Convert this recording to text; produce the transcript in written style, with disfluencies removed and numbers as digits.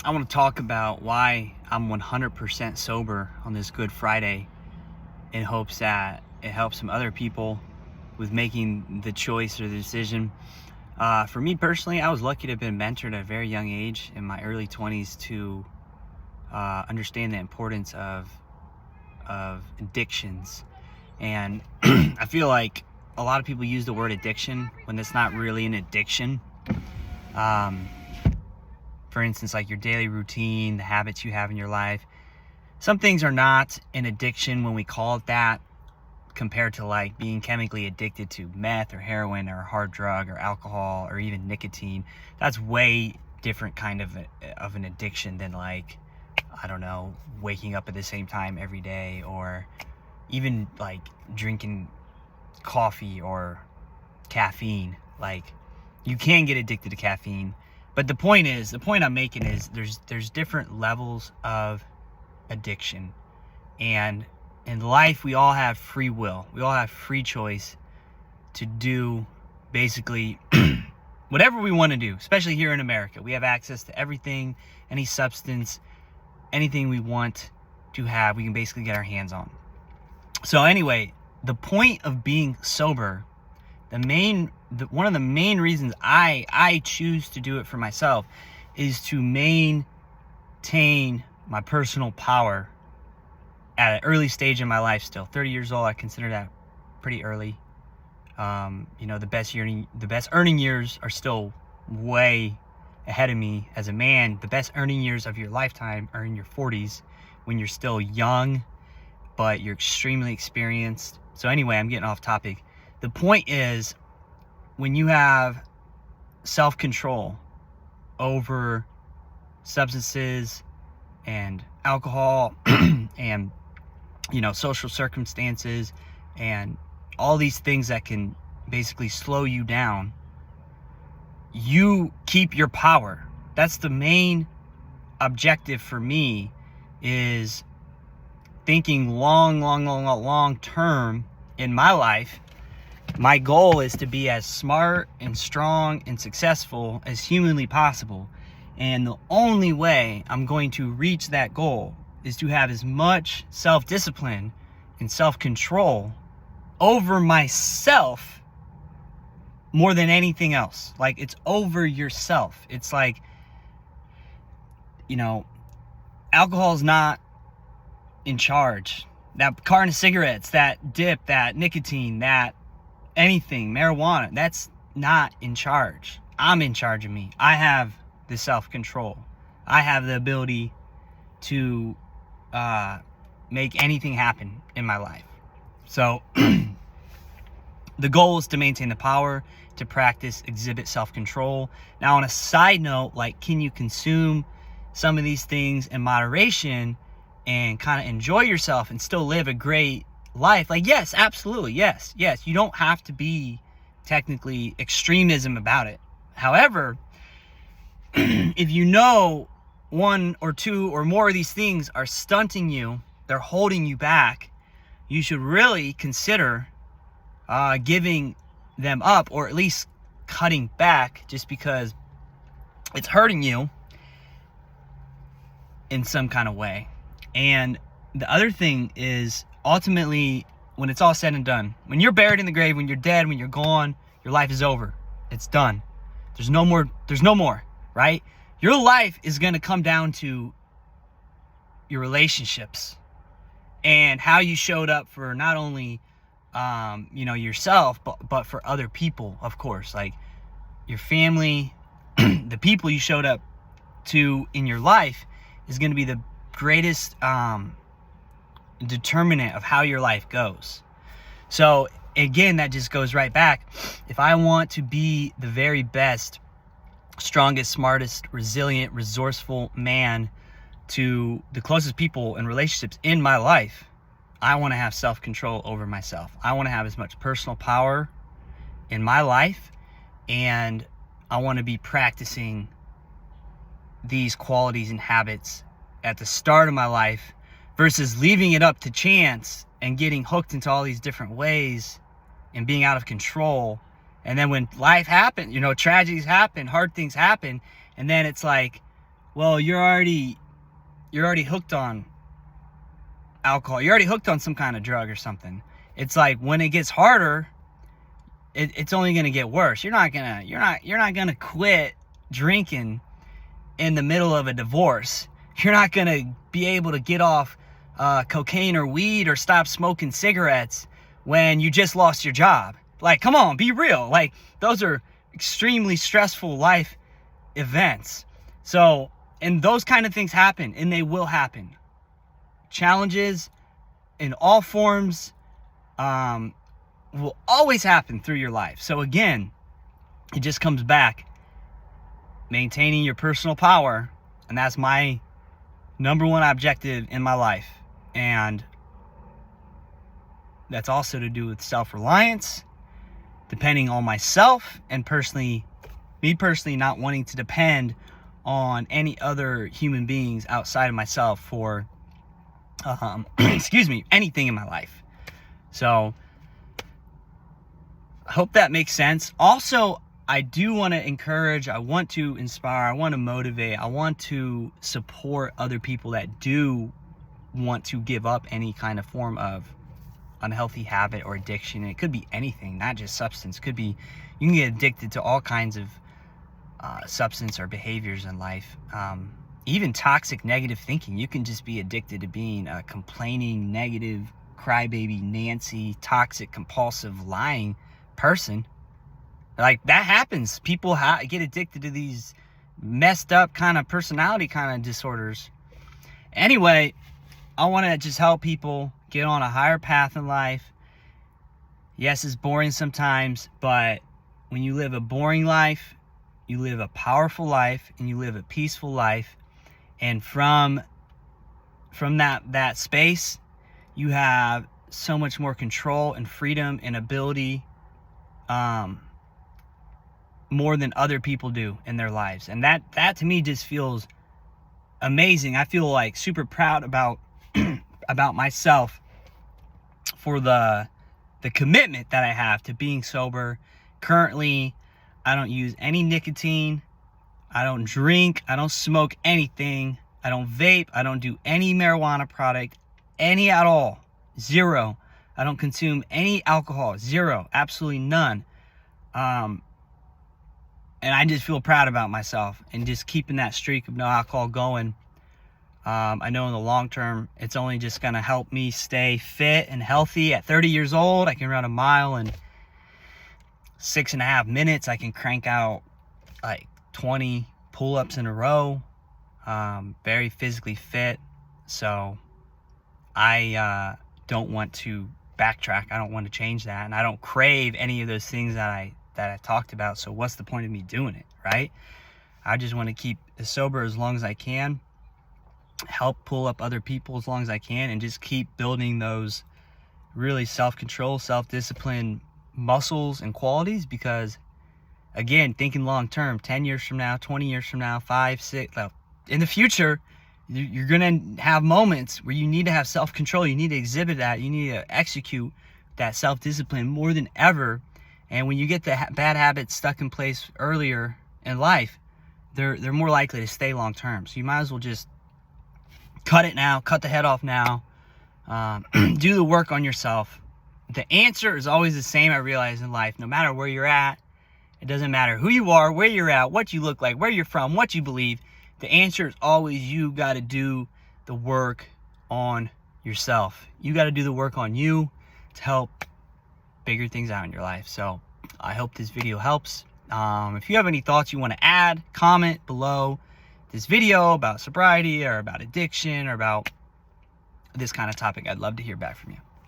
I want to talk about why I'm 100% sober on this Good Friday in hopes that it helps some other people with making the choice or the decision. For me personally, I was lucky to have been mentored at a very young age in my early 20s to understand the importance of addictions. And I feel like a lot of people use the word addiction when it's not really an addiction. For instance, like your daily routine, the habits you have in your life. Some things are not an addiction when we call it that, compared to like being chemically addicted to meth or heroin or a hard drug or alcohol or even nicotine. That's way different kind of an addiction than, like, I don't know, waking up at the same time every day, or even like drinking coffee or caffeine. Like, you can get addicted to caffeine, but the point I'm making is there's different levels of addiction. And in life, we all have free will. We all have free choice to do basically whatever we want to do, especially here in America. We have access to everything, any substance, anything we want to have, we can basically get our hands on. So anyway, the point of being sober, one of the main reasons I choose to do it for myself is to maintain my personal power at an early stage in my life. Still 30 years old, I consider that pretty early. The best earning years are still way ahead of me as a man. The best earning years of your lifetime are in your 40s, when you're still young but you're extremely experienced. So anyway, I'm getting off topic. The point is, when you have self-control over substances and alcohol and social circumstances and all these things that can basically slow you down, you keep your power. That's the main objective for me, is thinking long term in my life. My goal is to be as smart and strong and successful as humanly possible. And the only way I'm going to reach that goal is to have as much self-discipline and self-control over myself more than anything else. Like, it's over yourself. It's like, alcohol is not in charge. That carton of cigarettes, that dip, that nicotine, that anything, marijuana, that's not in charge. I'm in charge of me. I have the self-control. I have the ability to make anything happen in my life. So the goal is to maintain the power, to practice, exhibit self-control. Now, on a side note, like, can you consume some of these things in moderation and kind of enjoy yourself and still live a great life? Like, yes, absolutely. Yes. You don't have to be technically extremism about it. However, if you know one or two or more of these things are stunting you, they're holding you back, you should really consider giving them up, or at least cutting back, just because it's hurting you in some kind of way. And the other thing is, ultimately, when it's all said and done, when you're buried in the grave, when you're dead, when you're gone, your life is over. It's done. There's no more, right? Your life is going to come down to your relationships and how you showed up for not only yourself, but for other people, of course, like your family. The people you showed up to in your life is going to be the greatest determinant of how your life goes. So again, that just goes right back. If I want to be the very best, strongest, smartest, resilient, resourceful man to the closest people and relationships in my life, I want to have self-control over myself. I want to have as much personal power in my life, and I want to be practicing these qualities and habits at the start of my life, versus leaving it up to chance and getting hooked into all these different ways and being out of control. And then when life happens, tragedies happen, hard things happen, and then it's like, well, you're already hooked on alcohol. You're already hooked on some kind of drug or something. It's like when it gets harder, it's only going to get worse. You're not gonna quit drinking in the middle of a divorce. You're not going to be able to get off cocaine or weed or stop smoking cigarettes when you just lost your job. Like, come on, be real. Like, those are extremely stressful life events. So, and those kind of things happen, and they will happen. Challenges in all forms will always happen through your life. So again, it just comes back maintaining your personal power, and that's my number one objective in my life. And that's also to do with self-reliance, depending on myself, and me personally not wanting to depend on any other human beings outside of myself for anything in my life. So I hope that makes sense. Also, I do want to encourage, I want to inspire, I want to motivate, I want to support other people that do want to give up any kind of form of unhealthy habit or addiction. It could be anything, not just substance. It could be, you can get addicted to all kinds of substance or behaviors in life. Even toxic negative thinking. You can just be addicted to being a complaining, negative, crybaby, Nancy, toxic, compulsive, lying person. Like, that happens. People get addicted to these messed up kind of personality kind of disorders. Anyway, I want to just help people get on a higher path in life. Yes, it's boring sometimes, but when you live a boring life, you live a powerful life, and you live a peaceful life. And from that space, you have so much more control and freedom and ability, more than other people do in their lives. And that to me just feels amazing. I feel like super proud about about myself for the commitment that I have to being sober. Currently, I don't use any nicotine. I don't drink. I don't smoke anything. I don't vape. I don't do any marijuana product, any at all. Zero. I don't consume any alcohol. Zero. Absolutely none. And I just feel proud about myself and just keeping that streak of no alcohol going. I know in the long term, it's only just going to help me stay fit and healthy. At 30 years old, I can run a mile in 6.5 minutes. I can crank out like 20 pull-ups in a row. Very physically fit. So I don't want to backtrack. I don't want to change that. And I don't crave any of those things that I talked about. So what's the point of me doing it, right? I just want to keep sober as long as I can, help pull up other people as long as I can, and just keep building those really self-control, self-discipline muscles and qualities. Because again, thinking long-term, 10 years from now, 20 years from now, 5, 6, in the future, you're going to have moments where you need to have self-control. You need to exhibit that. You need to execute that self-discipline more than ever. And when you get the bad habits stuck in place earlier in life, they're more likely to stay long-term. So you might as well just cut it now, cut the head off now, do the work on yourself. The answer is always the same, I realize, in life. No matter where you're at, it doesn't matter who you are, where you're at, what you look like, where you're from, what you believe. The answer is always you got to do the work on yourself. You got to do the work on you to help figure things out in your life. So I hope this video helps. If you have any thoughts you want to add, comment below this video about sobriety or about addiction or about this kind of topic. I'd love to hear back from you.